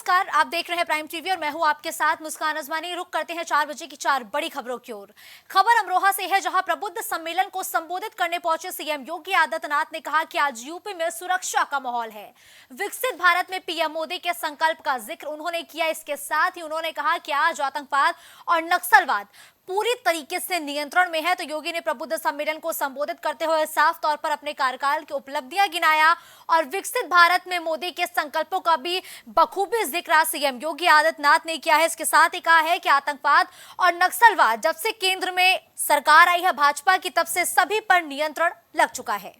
नमस्कार, आप देख रहे हैं प्राइम टीवी और मैं हूं आपके साथ मुस्कान अजमानी। रुक करते हैं 4 बजे की 4 बड़ी खबरों की ओर। खबर अमरोहा से है, जहां प्रबुद्ध सम्मेलन को संबोधित करने पहुंचे सीएम योगी आदित्यनाथ ने कहा कि आज यूपी में सुरक्षा का माहौल है। विकसित भारत में पीएम मोदी के संकल्प का जिक्र उन्होंने किया। इसके साथ ही उन्होंने कहा कि आज आतंकवाद और नक्सलवाद पूरी तरीके से नियंत्रण में है। तो योगी ने प्रबुद्ध सम्मेलन को संबोधित करते हुए साफ तौर पर अपने कार्यकाल की उपलब्धियां गिनाया और विकसित भारत में मोदी के संकल्पों का भी बखूबी जिक्र सीएम योगी आदित्यनाथ ने किया है। इसके साथ ही कहा है कि आतंकवाद और नक्सलवाद जब से केंद्र में सरकार आई है भाजपा की, तब से सभी पर नियंत्रण लग चुका है।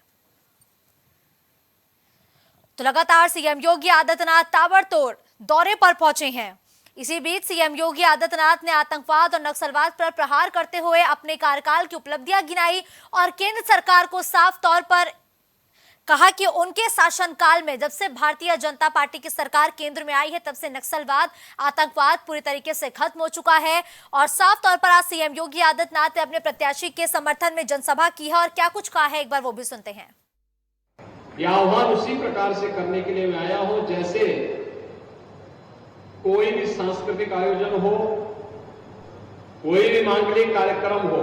तो लगातार सीएम योगी आदित्यनाथ ताबड़तोड़ दौरे पर पहुंचे हैं। इसी बीच सीएम योगी आदित्यनाथ ने आतंकवाद और नक्सलवाद पर प्रहार करते हुए अपने कार्यकाल की उपलब्धियां गिनाई और केंद्र सरकार को साफ तौर पर कहा कि उनके शासनकाल में जब से भारतीय जनता पार्टी की सरकार केंद्र में आई है, तब से नक्सलवाद, आतंकवाद पूरी तरीके से खत्म हो चुका है। और साफ तौर पर आज सीएम योगी आदित्यनाथ ने अपने प्रत्याशी के समर्थन में जनसभा की है और क्या कुछ कहा है, एक बार वो भी सुनते हैं। यह आह्वान उसी प्रकार से करने के लिए मैं आया हूं जैसे कोई भी सांस्कृतिक आयोजन हो, कोई भी मांगलिक कार्यक्रम हो,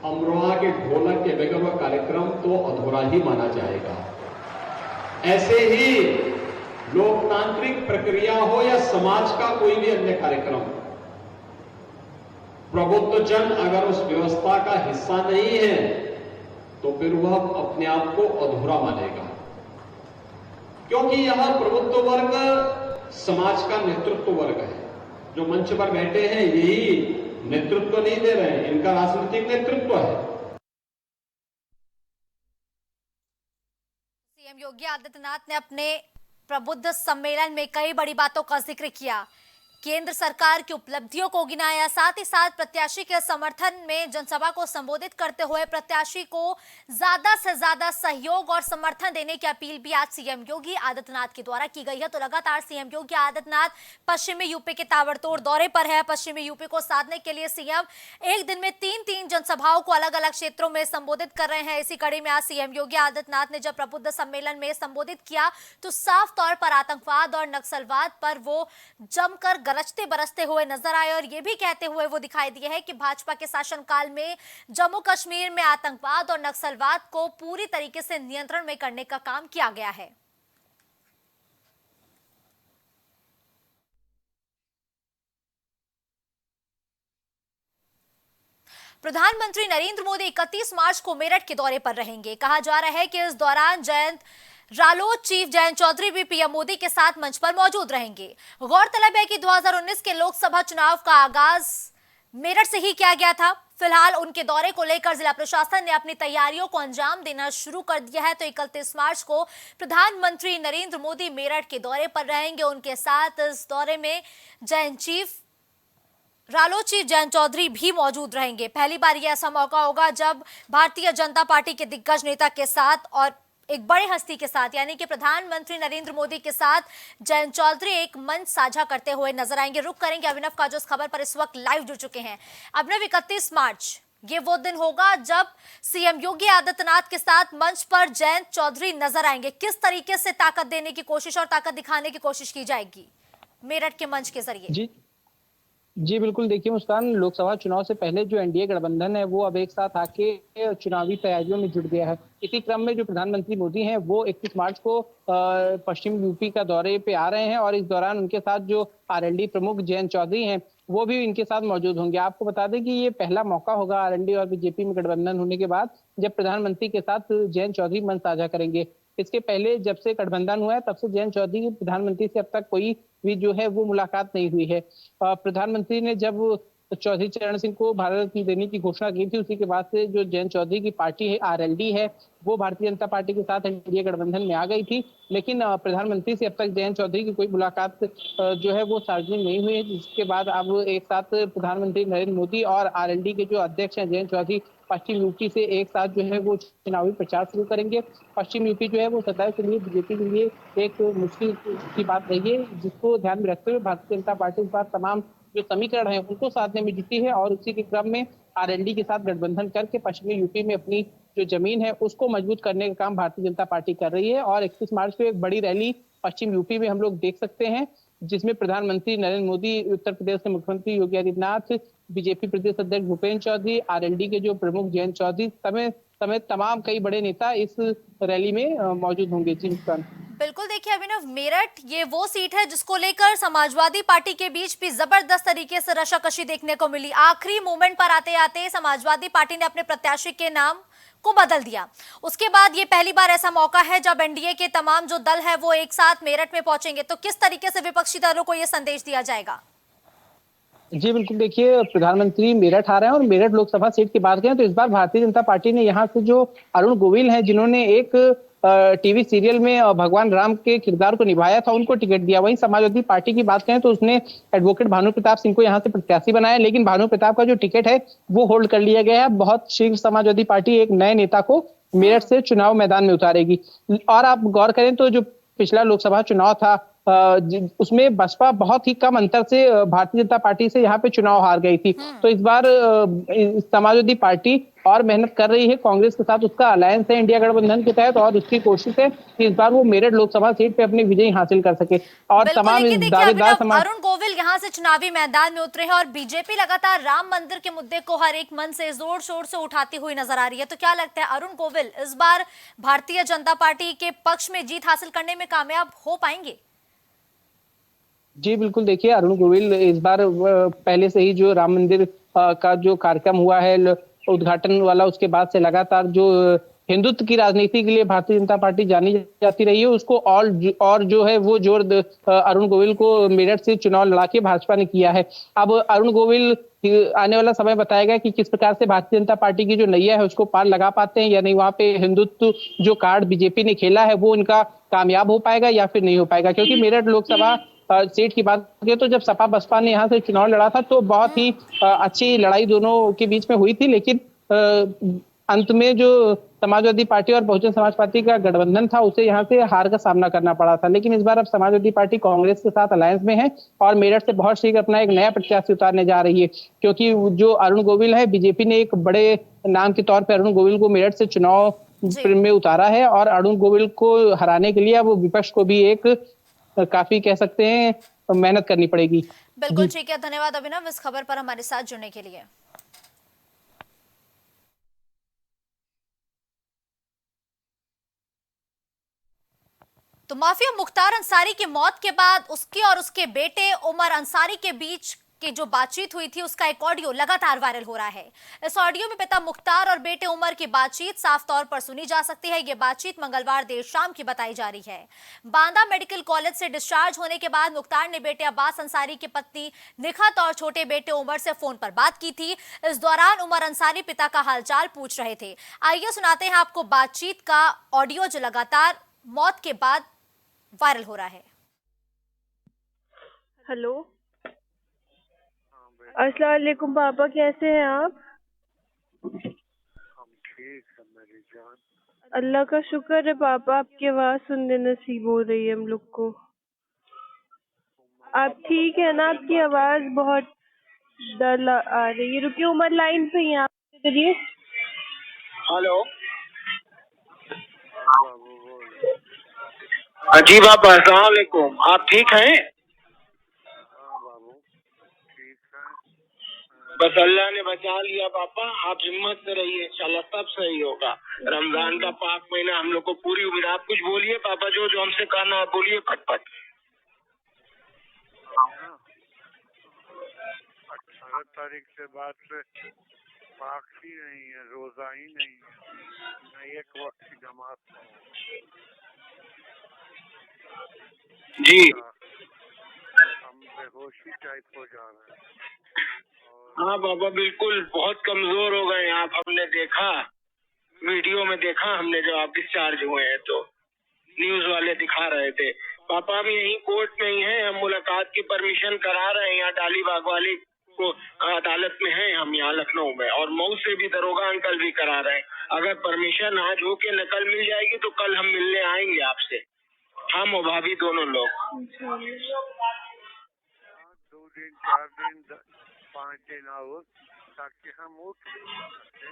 अमरोहा के ढोलक के बगैर वह कार्यक्रम तो अधूरा ही माना जाएगा। ऐसे ही लोकतांत्रिक प्रक्रिया हो या समाज का कोई भी अन्य कार्यक्रम, प्रबुद्ध जन अगर उस व्यवस्था का हिस्सा नहीं है तो फिर वह अपने आप को अधूरा मानेगा, क्योंकि यह प्रबुद्ध वर्ग समाज का नेतृत्व वर्ग है। जो मंच पर बैठे हैं यही नेतृत्व नहीं दे रहे हैं, इनका राजनीतिक नेतृत्व है। सीएम योगी आदित्यनाथ ने अपने प्रबुद्ध सम्मेलन में कई बड़ी बातों का जिक्र किया, केंद्र सरकार की उपलब्धियों को गिनाया, साथ ही साथ प्रत्याशी के समर्थन में जनसभा को संबोधित करते हुए प्रत्याशी को ज्यादा से ज्यादा सहयोग और समर्थन देने की अपील भी आज सीएम योगी आदित्यनाथ के द्वारा की गई है। तो लगातार सीएम योगी आदित्यनाथ पश्चिमी यूपी के ताबड़तोड़ दौरे पर है। पश्चिमी यूपी को साधने के लिए सीएम एक दिन में 3-3 जनसभाओं को अलग अलग क्षेत्रों में संबोधित कर रहे हैं। इसी कड़ी में आज सीएम योगी आदित्यनाथ ने जब प्रबुद्ध सम्मेलन में संबोधित किया तो साफ तौर पर आतंकवाद और नक्सलवाद पर वो जमकर गरजते बरसते हुए नजर आए और ये भी कहते हुए वो दिखाई दिए है कि भाजपा के शासनकाल में जम्मू कश्मीर में आतंकवाद और नक्सलवाद को पूरी तरीके से नियंत्रण में करने का काम किया गया है। प्रधानमंत्री नरेंद्र मोदी 31 मार्च को मेरठ के दौरे पर रहेंगे। कहा जा रहा है कि इस दौरान रालोद चीफ जयंत चौधरी भी पीएम मोदी के साथ मंच पर मौजूद रहेंगे। गौरतलब है कि 2019 के लोकसभा चुनाव का आगाज मेरठ से ही किया गया था। फिलहाल उनके दौरे को लेकर जिला प्रशासन ने अपनी तैयारियों को अंजाम देना शुरू कर दिया है। तो 31 मार्च को प्रधानमंत्री नरेंद्र मोदी मेरठ के दौरे पर रहेंगे। उनके साथ इस दौरे में रालोद चीफ जयंत चौधरी भी मौजूद रहेंगे। पहली बार यह ऐसा मौका होगा जब भारतीय जनता पार्टी के दिग्गज नेता के साथ और एक बड़े हस्ती के साथ यानी कि प्रधानमंत्री नरेंद्र मोदी के साथ जयंत चौधरी एक मंच साझा करते हुए नजर आएंगे। रुक करेंगे अभिनव का, जो इस खबर पर इस वक्त लाइव जुड़ चुके हैं। अभिनव, 31 मार्च ये वो दिन होगा जब सीएम योगी आदित्यनाथ के साथ मंच पर जयंत चौधरी नजर आएंगे। किस तरीके से ताकत देने की कोशिश और ताकत दिखाने की कोशिश की जाएगी मेरठ के मंच के जरिए? जी बिल्कुल, देखिए मुस्कान, लोकसभा चुनाव से पहले जो एनडीए गठबंधन है वो अब एक साथ आके चुनावी तैयारियों में जुट गया है। इसी क्रम में जो प्रधानमंत्री मोदी हैं वो 31 मार्च को पश्चिम यूपी का दौरे पे आ रहे हैं और इस दौरान उनके साथ जो आरएलडी प्रमुख जयंत चौधरी हैं वो भी इनके साथ मौजूद होंगे। आपको बता दें कि ये पहला मौका होगा आरएलडी और बीजेपी में गठबंधन होने के बाद जब प्रधानमंत्री के साथ जयंत चौधरी मंच साझा करेंगे। इसके पहले जब से गठबंधन हुआ है तब से जयंत चौधरी की प्रधानमंत्री से अब तक कोई भी जो है वो मुलाकात नहीं हुई है। प्रधानमंत्री ने जब चौधरी चरण सिंह को भारत रत्न देने की घोषणा की थी, उसी के बाद से जो जयंत चौधरी की पार्टी है आरएलडी है वो भारतीय जनता पार्टी के साथ एनडीए गठबंधन में आ गई थी। लेकिन प्रधानमंत्री से अब तक जयंत चौधरी की कोई मुलाकात जो है वो सार्वजनिक नहीं हुई है, जिसके बाद अब एक साथ प्रधानमंत्री नरेंद्र मोदी और आरएलडी के जो अध्यक्ष हैं जयंत चौधरी पश्चिम यूपी से एक साथ जो है वो चुनावी प्रचार शुरू करेंगे। पश्चिम यूपी जो है वो सदैव के लिए बीजेपी के लिए एक मुश्किल की बात रही है, जिसको ध्यान में रखते हुए भारतीय जनता पार्टी के साथ तमाम जो समीकरण है उनको साधने में जुटी है और उसी के क्रम में आरएलडी के साथ गठबंधन करके पश्चिमी यूपी में अपनी जो जमीन है उसको मजबूत करने का काम भारतीय जनता पार्टी कर रही है। और 31 मार्च को एक बड़ी रैली पश्चिम यूपी में हम लोग देख सकते हैं। जिसमें प्रधानमंत्री नरेंद्र मोदी, उत्तर प्रदेश के मुख्यमंत्री योगी आदित्यनाथ, बीजेपी प्रदेश अध्यक्ष भूपेंद्र चौधरी, आरएलडी के जो प्रमुख जयंत चौधरी समेत तमाम कई बड़े नेता इस रैली में मौजूद होंगे। जी मुस्कान। बिल्कुल, देखिए अभिनव, मेरठ ये वो सीट है जिसको लेकर समाजवादी पार्टी के बीच भी जबरदस्त तरीके से रशाकशी देखने को मिली। आखिरी मोमेंट पर आते आते समाजवादी पार्टी ने अपने प्रत्याशी के नाम को बदल दिया। उसके बाद ये पहली बार ऐसा मौका है जब एनडीए के तमाम जो दल है वो एक साथ मेरठ में पहुंचेंगे। तो किस तरीके से विपक्षी दलों को यह संदेश दिया जाएगा? जी बिल्कुल, देखिए प्रधानमंत्री मेरठ आ रहे हैं और मेरठ लोकसभा सीट की बात करें तो इस बार भारतीय जनता पार्टी ने यहाँ से जो अरुण गोविल हैं, जिन्होंने एक टीवी सीरियल में भगवान राम के किरदार को निभाया था, उनको टिकट दिया। वहीं समाजवादी पार्टी की बात करें तो उसने एडवोकेट भानु प्रताप सिंह को यहाँ से प्रत्याशी बनाया, लेकिन भानु प्रताप का जो टिकट है वो होल्ड कर लिया गया है। बहुत शीघ्र समाजवादी पार्टी एक नए नेता को मेरठ से चुनाव मैदान में उतारेगी। और आप गौर करें तो जो पिछला लोकसभा चुनाव था उसमें बसपा बहुत ही कम अंतर से भारतीय जनता पार्टी से यहाँ पे चुनाव हार गई थी। तो इस बार समाजवादी पार्टी और मेहनत कर रही है कांग्रेस के साथ, उसका अलायंस है इंडिया गठबंधन के तहत, और उसकी कोशिश है कि इस बार वो मेरठ लोकसभा सीट पे अपनी विजय हासिल कर सके। और बिल्कुल, तमाम लेकिन देखिए दावेदार अभिनव, अरुण गोविल यहाँ से चुनावी मैदान में उतरे हैं और बीजेपी लगातार राम मंदिर के मुद्दे को हर एक मन से जोर शोर से उठाती हुई नजर आ रही है। तो क्या लगता है, अरुण गोविल इस बार भारतीय जनता पार्टी के पक्ष में जीत हासिल करने में कामयाब हो पाएंगे? जी बिल्कुल, देखिए अरुण गोविल इस बार पहले से ही जो राम मंदिर का जो कार्यक्रम हुआ है उद्घाटन वाला, उसके बाद से लगातार जो हिंदुत्व की राजनीति के लिए भारतीय जनता पार्टी जानी जाती रही है, उसको और जो है वो जोर अरुण गोविल को मेरठ से चुनाव लड़ा के भाजपा ने किया है। अब अरुण गोविल आने वाला समय बताएगा कि किस प्रकार से भारतीय जनता पार्टी की जो नैया है उसको पार लगा पाते हैं या नहीं। वहां पे हिंदुत्व जो कार्ड बीजेपी ने खेला है वो इनका कामयाब हो पाएगा या फिर नहीं हो पाएगा, क्योंकि मेरठ लोकसभा सीट की बात करें तो जब सपा बसपा ने यहाँ से चुनाव लड़ा था तो बहुत ही अच्छी लड़ाई दोनों के बीच में हुई थी, लेकिन अंत में जो समाजवादी पार्टी और बहुजन समाज पार्टी का गठबंधन था उसे यहाँ से हार का सामना करना पड़ा था। लेकिन इस बार अब समाजवादी पार्टी कांग्रेस के साथ अलायंस में है और मेरठ से बहुत शीघ्र अपना एक नया प्रत्याशी उतारने जा रही है, क्योंकि जो अरुण गोविल है, बीजेपी ने एक बड़े नाम के तौर पर अरुण गोविल को मेरठ से चुनाव में उतारा है और अरुण गोविल को हराने के लिए अब विपक्ष को भी एक काफी कह सकते हैं मेहनत करनी पड़ेगी। बिल्कुल ठीक है, धन्यवाद अभिनव इस खबर पर हमारे साथ जुड़ने के लिए। तो माफिया मुख्तार अंसारी की मौत के बाद उसके और उसके बेटे उमर अंसारी के बीच की जो बातचीत हुई थी उसका एक ऑडियो लगातार वायरल हो रहा है। इस ऑडियो में पिता मुख्तार और बेटे उमर की बातचीत साफ तौर पर सुनी जा सकती है। यह बातचीत मंगलवार देर शाम की बताई जा रही है। बांदा मेडिकल कॉलेज से डिस्चार्ज होने के बाद मुख्तार ने बेटे अब्बास अंसारी की पत्नी निखत और छोटे बेटे उमर से फोन पर बात की थी। इस दौरान उमर अंसारी पिता का हालचाल पूछ रहे थे। आइए सुनाते हैं आपको बातचीत का ऑडियो जो लगातार मौत के बाद वायरल हो रहा है। हेलो, अस्सलाम वालेकुम पापा, कैसे हैं आप? हम ठीक है मेरी जान। अल्लाह का शुक्र है पापा, आपकी आवाज़ सुनने नसीब हो रही है हम लोग को। आप ठीक है ना? आपकी आवाज़ बहुत डल आ रही है। रुकिए, उमर लाइन पे ही आप करिए। हेलो, जी पापा, अस्सलाम वालेकुम। आप ठीक हैं? हाँ बाबू, ठीक है। बस अल्लाह ने बचा लिया पापा, आप हिम्मत से रहिए, इंशाल्लाह सब सही होगा। रमजान का पाक महीना हम लोग को पूरी उम्मीद। आप कुछ बोलिए पापा, जो हमसे कहना है बोलिए फटफट। 18 तारीख से बाद से पाक ही नहीं है, रोजा ही नहीं है, न एक वक्त की जमात जी। हम बेहोशी टाइप हो जा रहे हैं। हाँ बाबा, बिल्कुल बहुत कमजोर हो गए आप। हमने देखा, वीडियो में देखा हमने, जब आप डिस्चार्ज हुए हैं तो न्यूज वाले दिखा रहे थे। पापा भी यहीं कोर्ट में ही हैं, हम मुलाकात की परमिशन करा रहे हैं। यहाँ डालीबाग वाली को अदालत में हैं हम, यहाँ लखनऊ में, और मऊ से भी दरोगा अंकल भी करा रहे हैं। अगर परमिशन आज हो के नकल मिल जाएगी तो कल हम मिलने आएंगे आपसे, हम और भाभी दोनों लोग। 2 दिन 4 दिन 5 दिन और, ताकि हम उठ सके।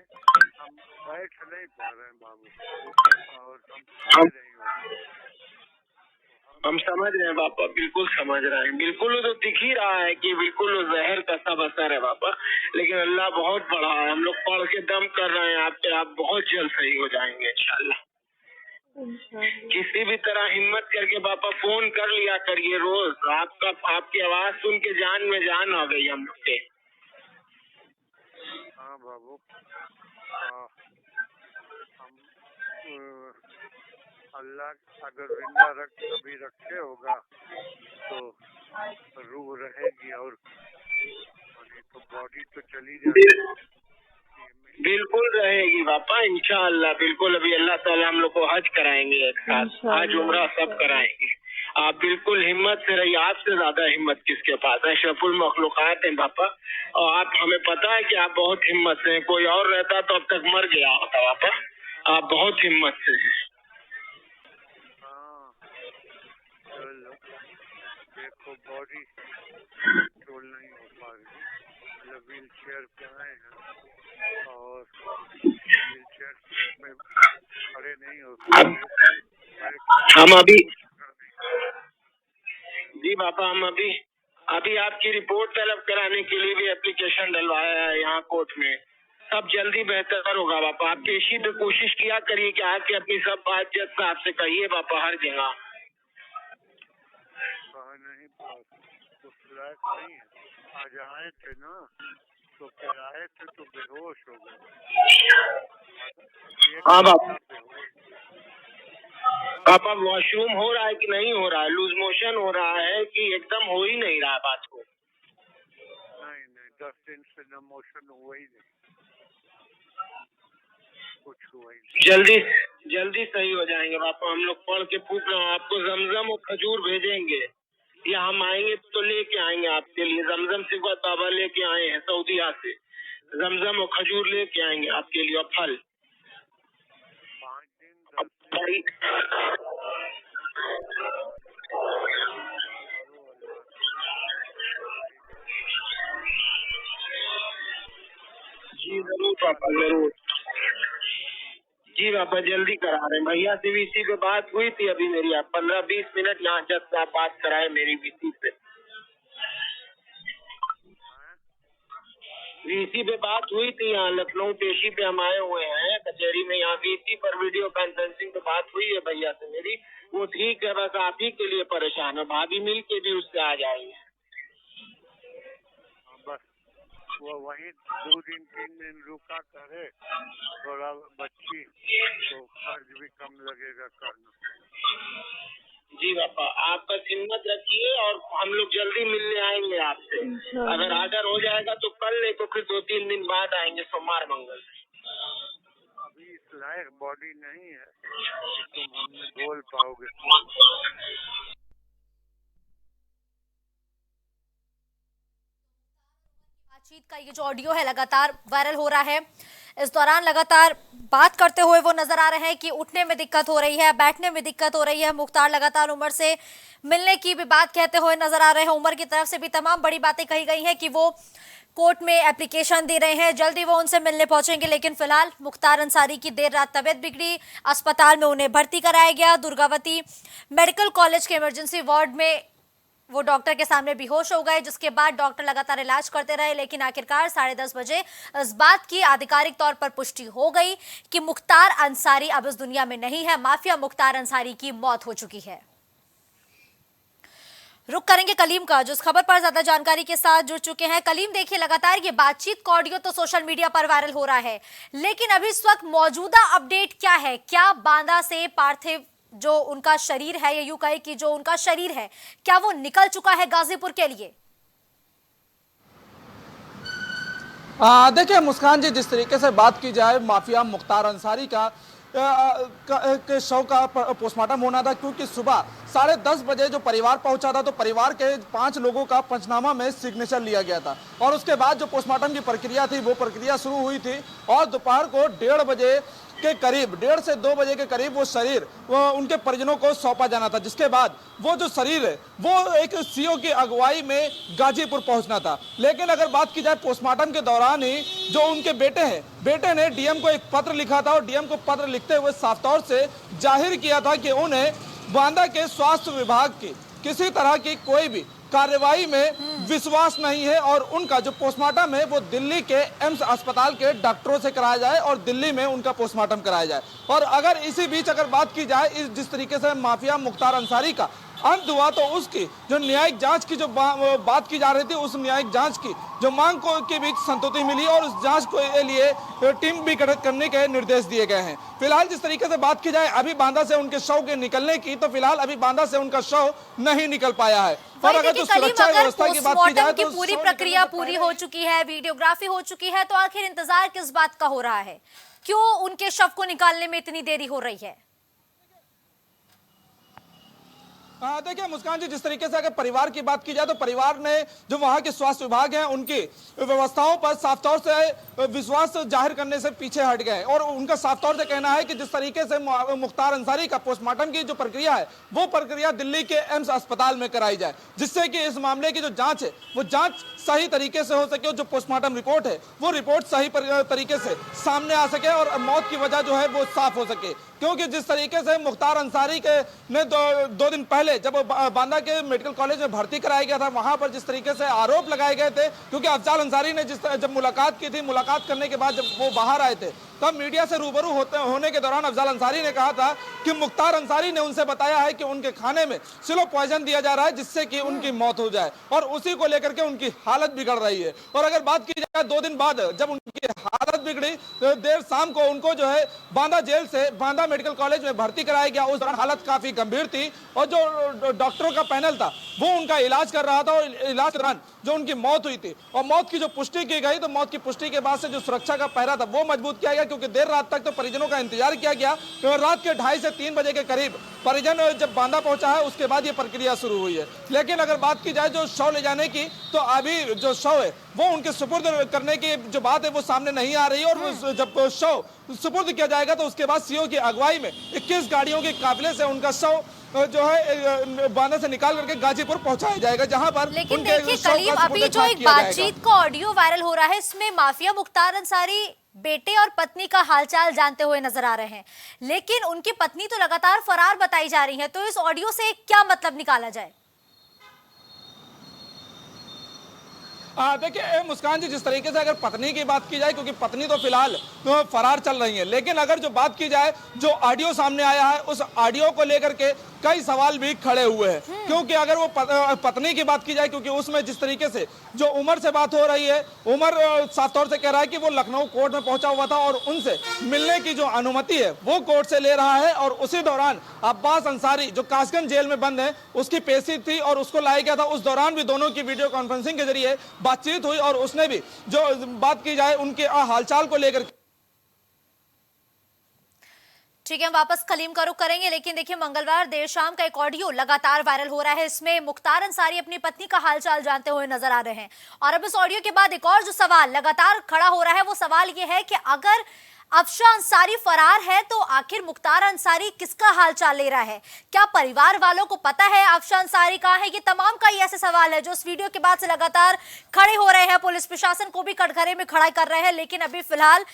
हम बैठ नहीं पा रहे हैं बाबू, और हम नहीं होते। हम समझ रहे हैं पापा, बिल्कुल समझ रहे हैं, बिल्कुल वो तो दिख ही रहा है कि बिल्कुल वो जहर का सब असर है पापा। लेकिन अल्लाह बहुत बड़ा है, हम लोग पढ़ के दम कर रहे हैं आप पे, आप बहुत जल्द सही हो जाएंगे इंशाल्लाह। किसी भी तरह हिम्मत करके पापा फोन कर लिया करिए रोज, आपकी आवाज सुन के जान में जान आ गई हम लोग के। हाँ बाबू, हम अल्लाह अगर जिंदा कभी रखे होगा तो रूह रहेगी और तो बॉडी तो चली जाएगी। बिल्कुल रहेगी पापा इंशाअल्लाह, बिल्कुल। अभी अल्लाह ताला हम लोग को हज कराएंगे एक साथ, हज उम्रा सब कराएंगे। आप बिल्कुल हिम्मत से रहिए, आपसे ज्यादा हिम्मत किसके पास है, अशरफुल मखलूकात हैं पापा। और आप, हमें पता है कि आप बहुत हिम्मत से हैं, कोई और रहता तो अब तक मर गया होता पापा, आप बहुत हिम्मत से हैं। देखो बॉडी कंट्रोल नहीं हो पा रही, मतलब व्हील चेयर पे आए हैं और व्हील चेयर में खड़े नहीं हो सकते हम अभी। जी पापा, हम अभी आपकी रिपोर्ट तलब कराने के लिए भी एप्लीकेशन डलवाया है यहाँ कोर्ट में। सब जल्दी बेहतर होगा पापा, आप पेशी पे कोशिश किया करिए कि आके अपनी सब बात जज साहब से कहिए पापा हर जगह। नहीं उस लायक नहीं है, आज आए थे ना तो फिर आए थे तो बेहोश हो गए। हाँ पापा, वॉशरूम हो रहा है कि नहीं हो रहा है, लूज मोशन हो रहा है कि एकदम हो ही नहीं रहा बात को? नहीं 10 दिन से न मोशन हुआ ही नहीं, कुछ हुआ ही। जल्दी सही हो जाएंगे पापा, हम लोग पढ़ के फूक रहे हैं, आपको जमजम और खजूर भेजेंगे या हम आएंगे तो लेके आएंगे आपके लिए। जमजम से बाबा लेके आए हैं सऊदीया से, जमजम और खजूर लेके आएंगे आपके लिए और फल। 5 दिन जी जरूर पापा, जरूर। जी पापा जल्दी करा रहे हैं, भैया से वीसी पे बात हुई थी अभी मेरी, आप 15-20 मिनट यहाँ जब से आप बात कराए मेरी वीसी पे। वीसी पे बात हुई थी, यहाँ लखनऊ पेशी पे हम आए हुए हैं कचहरी में, यहाँ वीसी पर वीडियो कॉन्फ्रेंसिंग पे बात हुई है भैया से मेरी। वो ठीक है, बस आप ही के लिए परेशान है, भाभी मिल के भी उससे आ जाएंगे। बस वो वही 2 दिन 3 दिन रुका करे, थोड़ा बच्ची तो खर्च भी कम लगेगा करना। जी पापा, आप बस हिम्मत रखिए और हम लोग जल्दी मिलने आएंगे आपसे। अगर आर्डर हो जाएगा तो कल, नहीं तो फिर 2-3 दिन बाद आएंगे, सोमवार मंगल। अभी इस लायक बॉडी नहीं है कि तुम हमने बोल पाओगे। बातचीत का ये जो ऑडियो है लगातार वायरल हो रहा है, इस दौरान लगातार बात करते हुए वो नजर आ रहे हैं कि उठने में दिक्कत हो रही है, बैठने में दिक्कत हो रही है। मुख्तार लगातार उमर से मिलने की भी बात कहते हुए नजर आ रहे हैं। उमर की तरफ से भी तमाम बड़ी बातें कही गई हैं कि वो कोर्ट में एप्लीकेशन दे रहे हैं, जल्दी वो उनसे मिलने पहुंचेंगे। लेकिन फिलहाल मुख्तार अंसारी की देर रात तबियत बिगड़ी, अस्पताल में उन्हें भर्ती कराया गया। दुर्गावती मेडिकल कॉलेज के इमरजेंसी वार्ड में वो डॉक्टर के सामने बेहोश हो गए, जिसके बाद डॉक्टर लगातार इलाज करते रहे। लेकिन आखिरकार 10:30 बजे इस बात की आधिकारिक तौर पर पुष्टि हो गई कि मुख्तार अंसारी अब इस दुनिया में नहीं है, माफिया मुख्तार अंसारी की मौत हो चुकी है। रुक करेंगे कलीम का, जो इस खबर पर ज्यादा जानकारी के साथ जुड़ चुके हैं। कलीम, देखिए लगातार ये बातचीत का ऑडियो तो सोशल मीडिया पर वायरल हो रहा है, लेकिन अभी इस वक्त मौजूदा अपडेट क्या है? क्या बांदा से पार्थिव जो उनका शरीर है, या यूं कहे कि जो उनका शरीर है, क्या वो निकल चुका है गाजीपुर के लिए? देखिए मुस्कान जी, जिस तरीके से बात की जाए माफिया मुख्तार अंसारी का शव का पोस्टमार्टम होना था, क्योंकि सुबह 10:30 बजे जो परिवार पहुंचा था तो परिवार के 5 लोगों का पंचनामा में सिग्नेचर लिया गया था और उसके बाद जो पोस्टमार्टम की प्रक्रिया थी वो प्रक्रिया शुरू हुई थी और दोपहर को 1:30 बजे के करीब, 1:30 से 2 बजे के करीब वो शरीर उनके परिजनों को सौंपा जाना था, जिसके बाद वो जो शरीर है वो एक सीओ की अगुवाई में गाजीपुर पहुंचना था। लेकिन अगर बात की जाए पोस्टमार्टम के दौरान ही जो उनके बेटे ने डीएम को एक पत्र लिखा था और डीएम को पत्र लिखते हुए साफ तौर से जाहिर किया था कि उन्हें बांदा के स्वास्थ्य विभाग की किसी तरह की कोई भी कार्रवाई में विश्वास नहीं है और उनका जो पोस्टमार्टम है वो दिल्ली के एम्स अस्पताल के डॉक्टरों से कराया जाए और दिल्ली में उनका पोस्टमार्टम कराया जाए। और अगर इसी बीच अगर बात की जाए जिस तरीके से माफिया मुख्तार अंसारी का अंत हुआ तो उसकी जो न्यायिक जांच की जो बात की जा रही थी, उस न्यायिक जांच की जो मांग के बीच संतुष्टि मिली और उस जांच के लिए टीम भी गठित करने के निर्देश दिए गए हैं। फिलहाल जिस तरीके से बात की जाए अभी बांदा से उनके शव के निकलने की, तो फिलहाल अभी बांदा से उनका शव नहीं निकल पाया है। और अगर जो सुरक्षा व्यवस्था की बात की जाए तो पूरी प्रक्रिया पूरी हो चुकी है, वीडियोग्राफी हो चुकी है, तो आखिर इंतजार किस बात का हो रहा है? क्यों उनके शव को निकालने में इतनी देरी हो रही है? देखिए मुस्कान जी, जिस तरीके से अगर परिवार की बात की जाए तो परिवार ने जो वहां के स्वास्थ्य विभाग हैं उनकी व्यवस्थाओं पर साफ तौर से विश्वास जाहिर करने से पीछे हट गए और उनका साफ तौर से कहना है कि जिस तरीके से मुख्तार अंसारी का पोस्टमार्टम की जो प्रक्रिया है वो प्रक्रिया दिल्ली के एम्स अस्पताल में कराई जाए, जिससे कि इस मामले की जो जांच है वो जांच सही तरीके से हो सके, जो पोस्टमार्टम रिपोर्ट है वो रिपोर्ट सही तरीके से सामने आ सके और मौत की वजह जो है वो साफ हो सके। क्योंकि जिस तरीके से मुख्तार अंसारी के ने दो दिन पहले जब बांदा के मेडिकल कॉलेज में भर्ती कराया गया था, वहां पर जिस तरीके से आरोप लगाए गए थे, क्योंकि अफजाल अंसारी ने जब मुलाकात की थी, मुलाकात करने के बाद जब वो बाहर आए थे तब मीडिया से रूबरू होने के दौरान अफजाल अंसारी ने कहा था कि मुख्तार अंसारी ने उनसे बताया है कि उनके खाने में स्लो पॉइजन दिया जा रहा है जिससे कि उनकी मौत हो जाए और उसी को लेकर के उनकी हालत बिगड़ रही है। और अगर बात की जाए 2 दिन बाद जब उनकी हालत बिगड़ी तो देर शाम को उनको जो है बांदा जेल से बांदा मेडिकल कॉलेज में भर्ती कराया गया। उस दौरान हालत काफी गंभीर थी और जो डॉक्टरों का पैनल था वो उनका इलाज कर रहा था और इलाज के दौरान जो उनकी मौत हुई थी और मौत की जो पुष्टि की गई, तो मौत की पुष्टि के बाद से जो सुरक्षा का पहरा था वो मजबूत किया गया, क्योंकि देर रात तक तो परिजनों का इंतजार किया गया। तो रात के 2:30 से 3 बजे के करीब परिजन जब बांदा पहुंचा है उसके बाद ये प्रक्रिया शुरू हुई है। लेकिन अगर बात की जाए जो शव ले जाने की, तो अभी जो शव है वो उनके सुपुर्द करने की जो बात है वो सामने नहीं आ रही है और जब शव सुपुर्द किया जाएगा तो उसके बाद सीओ की अगुवाई में 21 गाड़ियों के काफिले से उनका शव जो है बांदा से निकाल करके गाजीपुर पहुंचाया जाएगा, जहां पर लेकिन देखिए कलीम, अभी जो एक बातचीत का ऑडियो वायरल हो रहा है इसमें माफिया मुख्तार अंसारी बेटे और पत्नी का हालचाल जानते हुए नजर आ रहे हैं, लेकिन उनकी पत्नी तो लगातार फरार बताई जा रही है। तो इस ऑडियो से क्या मतलब निकाला जाए? देखिए मुस्कान जी, जिस तरीके से अगर पत्नी की बात की जाए, क्योंकि पत्नी तो फिलहाल तो फरार चल रही है, लेकिन अगर जो बात की जाए जो ऑडियो सामने आया है उस ऑडियो को लेकर के कई सवाल भी खड़े हुए हैं। क्योंकि अगर वो पत्नी की बात की जाए, क्योंकि उसमें जिस तरीके से जो उमर से बात हो रही है, उमर साफ तौर से कह रहा है कि वो लखनऊ कोर्ट में पहुंचा हुआ था और उनसे मिलने की जो अनुमति है वो कोर्ट से ले रहा है और उसी दौरान अब्बास अंसारी जो कासगंज जेल में बंद है उसकी पेशी थी और उसको लाया गया था। उस दौरान भी दोनों की वीडियो कॉन्फ्रेंसिंग के जरिए बातचीत हुई और उसने भी जो बात की जाए उनके हालचाल को लेकर। ठीक है, हम वापस कलीम का रुख करेंगे, लेकिन देखिए मंगलवार देर शाम का एक ऑडियो लगातार वायरल हो रहा है। इसमें मुख्तार अंसारी अपनी पत्नी का हालचाल जानते हुए नजर आ रहे हैं और अब इस ऑडियो के बाद एक और जो सवाल लगातार खड़ा हो रहा है वो सवाल ये है कि अगर अफशान अंसारी फरार है तो आखिर मुख्तार अंसारी किसका हालचाल ले रहा है? क्या परिवार वालों को पता है अफशान अंसारी कहां है? ये तमाम कई ऐसे सवाल है जो इस वीडियो के बाद से लगातार खड़े हो रहे हैं। पुलिस प्रशासन को भी कटघरे में खड़ा कर रहे हैं, लेकिन अभी फिलहाल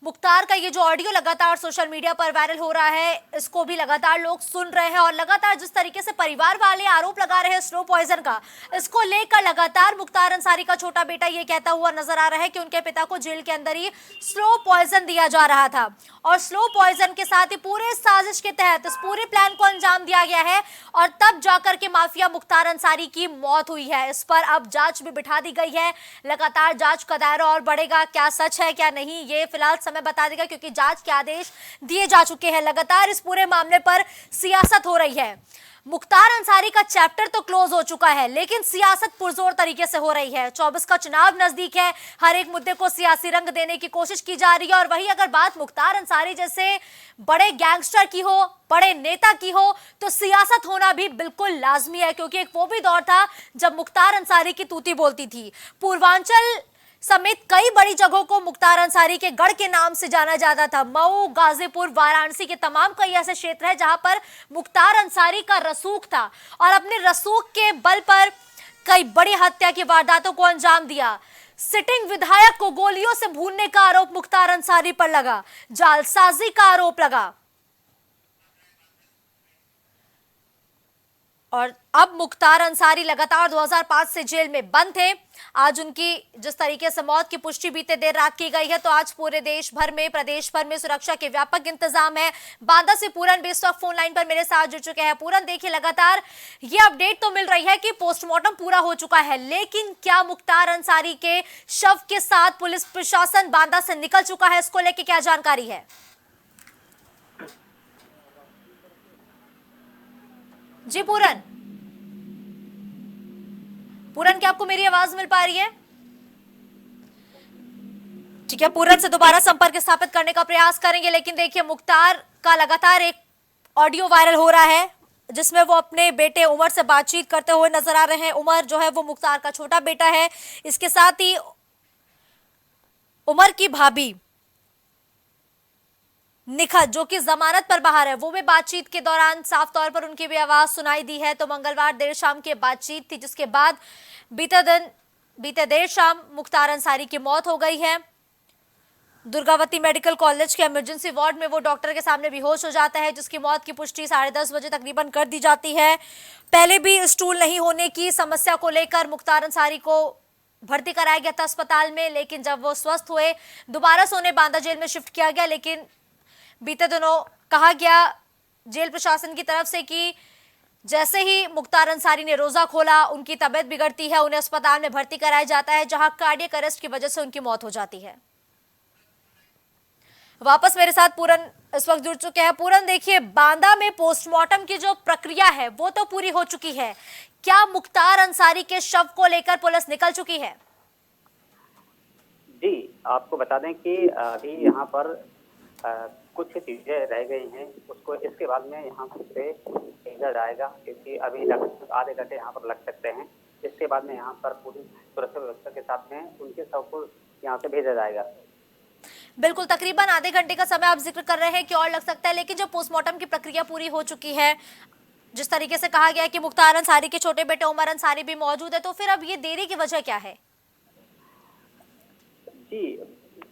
मुख्तार का ये जो ऑडियो लगातार सोशल मीडिया पर वायरल हो रहा है इसको भी लगातार लोग सुन रहे हैं और लगातार जिस तरीके से परिवार वाले आरोप लगा रहे हैं स्लो पॉइजन का, इसको लेकर लगातार मुख्तार अंसारी का छोटा बेटा ये कहता हुआ नजर आ रहा है कि उनके पिता को जेल के अंदर ही स्लो पॉइजन दिया जा रहा था और स्लो पॉइजन के साथ ही पूरे साजिश के तहत इस पूरे प्लान को अंजाम दिया गया है और तब जाकर के माफिया मुख्तार अंसारी की मौत हुई है। इस पर अब जांच भी बिठा दी गई है, लगातार जांच का दायरा और बढ़ेगा। क्या सच है क्या नहीं ये फिलहाल समय बता देगा, क्योंकि जांच के आदेश दिए जा चुके हैं। लगातार इस पूरे मामले पर सियासत हो रही है। मुख्तार अंसारी का चैप्टर तो क्लोज हो चुका है, लेकिन सियासत पुरजोर तरीके से हो रही है। 24 का चुनाव नजदीक है, हर एक मुद्दे को सियासी रंग देने की कोशिश की जा रही है और वही अगर बात मुख्तार अंसारी जैसे बड़े गैंगस्टर की हो, बड़े नेता की हो, तो सियासत होना भी बिल्कुल लाजमी है, क्योंकि एक वो भी दौर था जब मुख्तार अंसारी की तूती बोलती थी। पूर्वांचल समेत कई बड़ी जगहों को मुख्तार अंसारी के गढ़ के नाम से जाना जाता था। मऊ, गाजीपुर, वाराणसी के तमाम कई ऐसे क्षेत्र हैं जहां पर मुख्तार अंसारी का रसूख था और अपने रसूख के बल पर कई बड़ी हत्या की वारदातों को अंजाम दिया। सिटिंग विधायक को गोलियों से भूनने का आरोप मुख्तार अंसारी पर लगा, जालसाजी का आरोप लगा। और अब मुख्तार अंसारी लगातार 2005 से जेल में बंद थे। आज उनकी जिस तरीके से मौत की पुष्टि बीते देर रात की गई है, तो आज पूरे देश भर में, प्रदेश भर में सुरक्षा के व्यापक इंतजाम है। बांदा से पूरन बेस्टॉक फोन लाइन पर मेरे साथ जुड़ चुके हैं। पूरन, देखिए लगातार ये अपडेट तो मिल रही है कि पोस्टमार्टम पूरा हो चुका है, लेकिन क्या मुख्तार अंसारी के शव के साथ पुलिस प्रशासन बांदा से निकल चुका है? इसको लेकर क्या जानकारी है? जी पूरन, क्या आपको मेरी आवाज मिल पा रही है? ठीक है, पूरन से दोबारा संपर्क स्थापित करने का प्रयास करेंगे। लेकिन देखिए, मुख्तार का लगातार एक ऑडियो वायरल हो रहा है जिसमें वो अपने बेटे उमर से बातचीत करते हुए नजर आ रहे हैं। उमर जो है वो मुख्तार का छोटा बेटा है। इसके साथ ही उमर की भाभी निखत, जो कि जमानत पर बाहर है, वो भी बातचीत के दौरान साफ तौर पर उनकी भी आवाज सुनाई दी है। तो मंगलवार देर शाम की बातचीत थी, जिसके बाद बीते देर शाम मुख्तार अंसारी की मौत हो गई है। दुर्गावती मेडिकल कॉलेज के इमरजेंसी वार्ड में वो डॉक्टर के सामने बेहोश हो जाता है, जिसकी मौत की पुष्टि 10:30 बजे तकरीबन कर दी जाती है। पहले भी स्टूल नहीं होने की समस्या को लेकर मुख्तार अंसारी को भर्ती कराया गया था अस्पताल में, लेकिन जब वो स्वस्थ हुए दोबारा से उन्हें बांदा जेल में शिफ्ट किया गया। लेकिन बीते दिनों कहा गया जेल प्रशासन की तरफ से कि जैसे ही मुख्तार अंसारी ने रोजा खोला, उनकी तबीयत बिगड़ती है, उन्हें अस्पताल में भर्ती कराया जाता है, जहां कार्डियक अरेस्ट की वजह से उनकी मौत हो जाती है। वापस मेरे साथ पूरन इस वक्त जुड़ चुके हैं। पूरन, देखिए, बांदा में पोस्टमार्टम की जो प्रक्रिया है वो तो पूरी हो चुकी है, क्या मुख्तार अंसारी के शव को लेकर पुलिस निकल चुकी है? जी, आपको बता दें कि अभी यहाँ पर कुछ चीजें रह गई हैं, उसको इसके बाद में यहाँ से भेजा जाएगा, क्योंकि अभी लगभग आधे घंटे यहाँ पर लग सकते हैं। इसके बाद में यहाँ पर पूरी सुरक्षा व्यवस्था के साथ में उनके शव को यहाँ से भेजा जाएगा। बिल्कुल, तकरीबन आधे घंटे का समय आप जिक्र कर रहे हैं कि और लग सकता है, लेकिन जो पोस्टमार्टम की प्रक्रिया पूरी हो चुकी है, जिस तरीके से कहा गया है कि मुख्तार अंसारी के छोटे बेटे उमर अंसारी भी मौजूद है, तो फिर अब ये देरी की वजह क्या है? जी,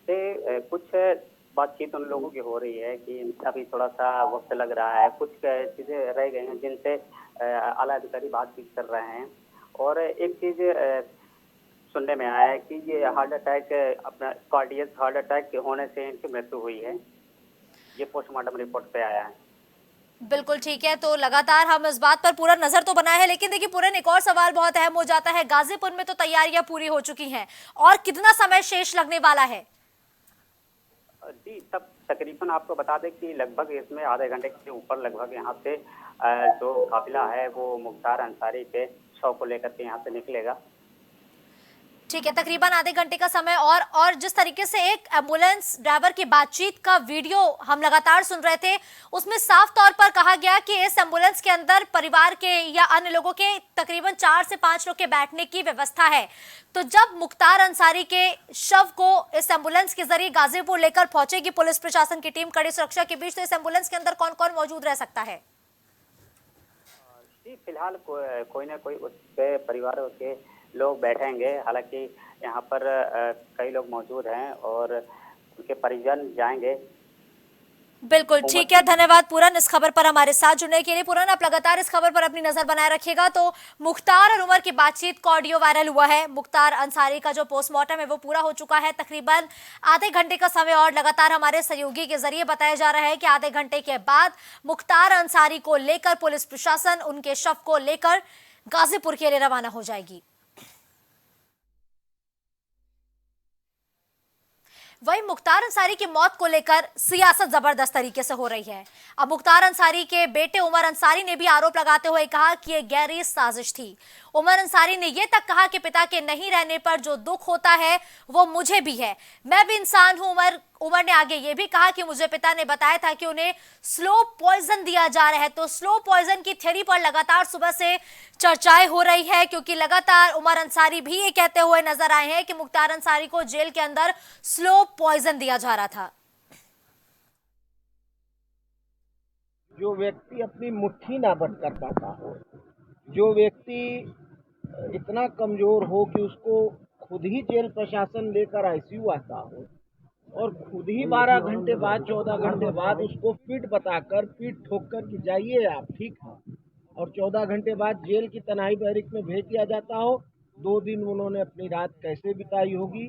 कुछ बातचीत उन लोगों की हो रही है कि अभी थोड़ा सा वक्त लग रहा है, कुछ चीजें रह गई हैं जिनसे आला अधिकारी बातचीत कर रहे हैं। और एक चीज सुनने में आया है कि ये हार्ट अटैक, अपना कार्डियक हार्ट अटैक होने से इनकी मृत्यु हुई है। ये पोस्टमार्टम रिपोर्ट पे आया है। बिल्कुल ठीक है, तो लगातार हम इस बात पर पूरा नजर तो बनाए हैं। लेकिन देखिए पूरन, एक और सवाल बहुत अहम हो जाता है, गाजीपुर में तो तैयारियां पूरी हो चुकी हैं, और कितना समय शेष लगने वाला है? जी, तब तकरीबन आपको बता दें कि लगभग इसमें आधे घंटे के ऊपर लगभग यहाँ से जो काफिला है वो मुख्तार अंसारी के शव को लेकर के यहाँ से निकलेगा। ठीक है, तकरीबन आधे घंटे का समय। और जिस तरीके से एक एम्बुलेंस ड्राइवर की बातचीत का वीडियो हम लगातार सुन रहे थे, उसमें साफ तौर पर कहा गया कि इस एम्बुलेंस के अंदर परिवार के या अन्य लोगों के तकरीबन 4 से 5 लोग के बैठने की व्यवस्था है। तो जब मुख्तार अंसारी के शव को इस एम्बुलेंस के जरिए गाजीपुर लेकर पहुंचेगी पुलिस प्रशासन की टीम कड़ी सुरक्षा के बीच, तो इस एम्बुलेंस के अंदर कौन कौन मौजूद रह सकता है? जी, फिलहाल कोई ना कोई उसके परिवार के लोग बैठेंगे। हालांकि यहाँ पर कई लोग मौजूद हैं और उनके परिजन जाएंगे। बिल्कुल ठीक है, धन्यवाद पूरन इस खबर पर हमारे साथ जुड़ने के लिए। पूरन, आप लगातार इस खबर पर अपनी नजर बनाए रखिएगा। तो मुख्तार और उमर की बातचीत का ऑडियो वायरल हुआ है। मुख्तार अंसारी का जो पोस्टमार्टम है वो पूरा हो चुका है, तकरीबन आधे घंटे का समय और लगातार हमारे सहयोगी के जरिए बताया जा रहा है कि आधे घंटे के बाद मुख्तार अंसारी को लेकर पुलिस प्रशासन उनके शव को लेकर गाजीपुर के लिए रवाना हो जाएगी। वहीं मुख्तार अंसारी की मौत को लेकर सियासत जबरदस्त तरीके से हो रही है। अब मुख्तार अंसारी के बेटे उमर अंसारी ने भी आरोप लगाते हुए कहा कि यह गहरी साजिश थी। उमर अंसारी ने यह तक कहा कि पिता के नहीं रहने पर जो दुख होता है वो मुझे भी है, मैं भी इंसान हूं। उमर ने आगे ये भी कहा कि मुझे पिता ने बताया था कि उन्हें स्लो पॉइजन दिया जा रहा है। तो स्लो पॉइजन की थ्योरी पर लगातार सुबह से चर्चाएं हो रही है, क्योंकि लगातार उमर अंसारी भी ये कहते हुए नजर आए हैं कि मुख्तार अंसारी को जेल के अंदर स्लो पॉइजन दिया जा रहा था। जो व्यक्ति अपनी मुट्ठी ना बंद कर पाता हो, जो व्यक्ति इतना कमजोर हो कि उसको खुद ही जेल प्रशासन लेकर आईसीयू आता हो और खुद ही 12 घंटे बाद 14 घंटे बाद उसको पीठ बताकर, पीठ ठोक कर कि जाइए आप ठीक है, और 14 घंटे बाद जेल की तनाई बैरिक में भेज दिया जाता हो, 2 दिन उन्होंने अपनी रात कैसे बिताई होगी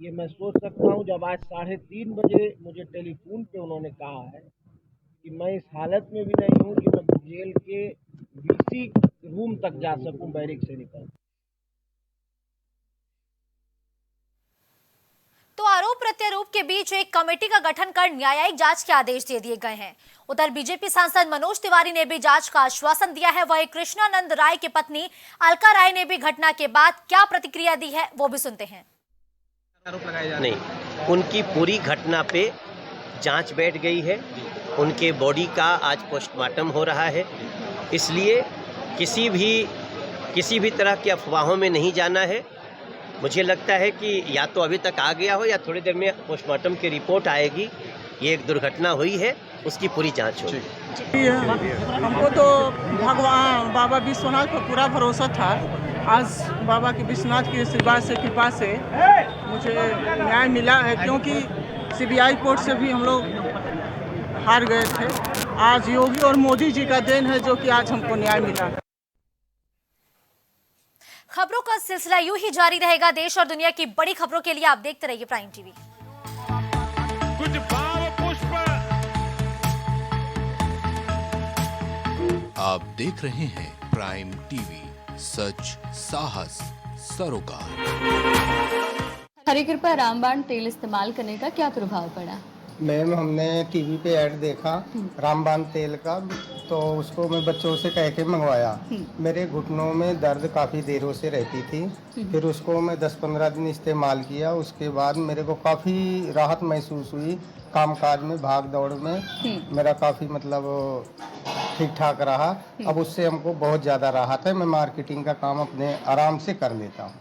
ये मैं सोच सकता हूँ। जब आज 3:30 बजे मुझे टेलीफोन पे उन्होंने कहा है कि मैं इस हालत में भी नहीं हूँ कि मैं जेल के बीसी रूम तक जा सकूं बैरिक से निकल। तो आरोप प्रत्यारोप के बीच एक कमेटी का गठन कर न्यायिक जांच के आदेश दे दिए गए हैं। उधर बीजेपी सांसद मनोज तिवारी ने भी जांच का आश्वासन दिया है। वहीं कृष्णानंद राय की पत्नी अलका राय ने भी घटना के बाद क्या प्रतिक्रिया दी है वो भी सुनते हैं। नहीं, उनकी पूरी घटना पे जांच बैठ गई है। उनके बॉडी का आज पोस्टमार्टम हो रहा है, इसलिए किसी भी तरह की अफवाहों में नहीं जाना है। मुझे लगता है कि या तो अभी तक आ गया हो या थोड़ी देर में पोस्टमार्टम की रिपोर्ट आएगी। ये एक दुर्घटना हुई है, उसकी पूरी जांच होगी। हमको तो भगवान बाबा विश्वनाथ पर पूरा भरोसा था। आज बाबा के विश्वनाथ की आशीर्वाद से, कृपा से मुझे न्याय मिला है, क्योंकि सीबीआई कोर्ट से भी हम लोग हार गए थे। आज योगी और मोदी जी का देन है जो कि आज हमको न्याय मिला है। खबरों का सिलसिला यूं ही जारी रहेगा। देश और दुनिया की बड़ी खबरों के लिए आप देखते रहिए प्राइम टीवी। कुछ भाव पुष्प। आप देख रहे हैं प्राइम टीवी, सच साहस सरोकार। हरी कृपा रामबाण तेल इस्तेमाल करने का क्या प्रभाव पड़ा? मैम, हमने टीवी पे ऐड देखा रामबाण तेल का, तो उसको मैं बच्चों से कह के मंगवाया। मेरे घुटनों में दर्द काफ़ी देरों से रहती थी। फिर उसको मैं 10-15 दिन इस्तेमाल किया। उसके बाद मेरे को काफ़ी राहत महसूस हुई। कामकाज में, भाग दौड़ में मेरा काफ़ी मतलब ठीक ठाक रहा। अब उससे हमको बहुत ज़्यादा राहत है। मैं मार्केटिंग का काम अपने आराम से कर लेता हूँ।